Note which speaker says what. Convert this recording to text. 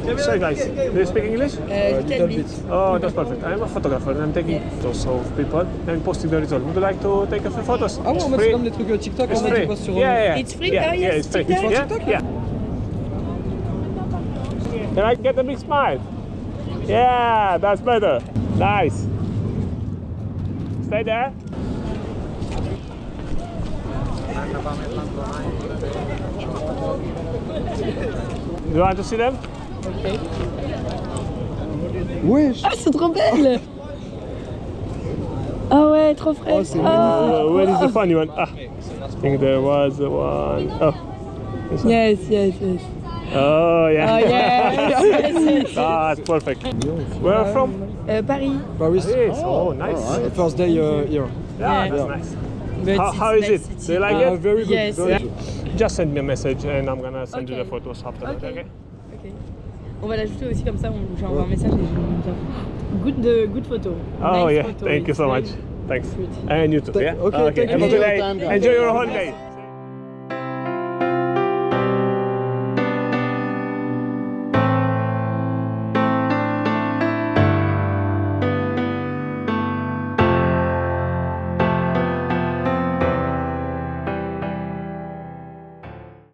Speaker 1: So guys, do you speak English?
Speaker 2: Little bit.
Speaker 1: Oh, that's perfect. I'm a photographer and I'm taking photos of people and posting the result. Would you like to take a few photos?
Speaker 2: Ah ouais, en mode c'est comme les trucs TikTok,
Speaker 1: It's
Speaker 2: en mode
Speaker 1: free.
Speaker 2: tu postes sur...
Speaker 1: Yeah.
Speaker 3: It's free?
Speaker 1: Yeah,
Speaker 3: Oh, yes,
Speaker 1: it's free.
Speaker 3: TikTok.
Speaker 1: Yeah,
Speaker 2: TikTok?
Speaker 1: yeah. Can I get a big smile? Yeah, that's better. Nice. Stay there. You want to see them?
Speaker 2: Wesh.
Speaker 3: Ah, c'est trop belle! Ah ouais, trop frais.
Speaker 2: Oh, c'est magnifique.
Speaker 1: Where is the funny one? Ah, I think there was one. Oh. This one.
Speaker 3: Yes.
Speaker 1: Oh, yeah.
Speaker 3: Oh yes.
Speaker 1: Ah, that's perfect. Where are you from?
Speaker 3: Paris.
Speaker 2: Paris.
Speaker 1: Yes. Oh, nice.
Speaker 2: Alright. First day here.
Speaker 1: Yeah,
Speaker 3: Yeah.
Speaker 1: that's nice.
Speaker 3: But
Speaker 1: How
Speaker 3: it's
Speaker 1: is
Speaker 3: nice
Speaker 1: it?
Speaker 3: city.
Speaker 1: Do you like it?
Speaker 2: Very good.
Speaker 3: Yes.
Speaker 2: Very
Speaker 1: Yeah.
Speaker 2: good.
Speaker 1: Just send me a message and I'm gonna send you the
Speaker 3: Okay.
Speaker 1: photos after that, okay?
Speaker 3: Ok. On va l'ajouter aussi comme ça, j'envoie un message et je vais dire. Good photo.
Speaker 1: Oh
Speaker 3: Nice
Speaker 1: yeah,
Speaker 3: photo.
Speaker 1: thank you
Speaker 3: It's
Speaker 1: so
Speaker 3: very
Speaker 1: much. Thanks.
Speaker 3: pretty.
Speaker 1: And you too, yeah?
Speaker 2: Okay, thank
Speaker 1: Have a
Speaker 2: you.
Speaker 1: good day.
Speaker 2: Enjoy your time, guys.
Speaker 1: Enjoy your holiday.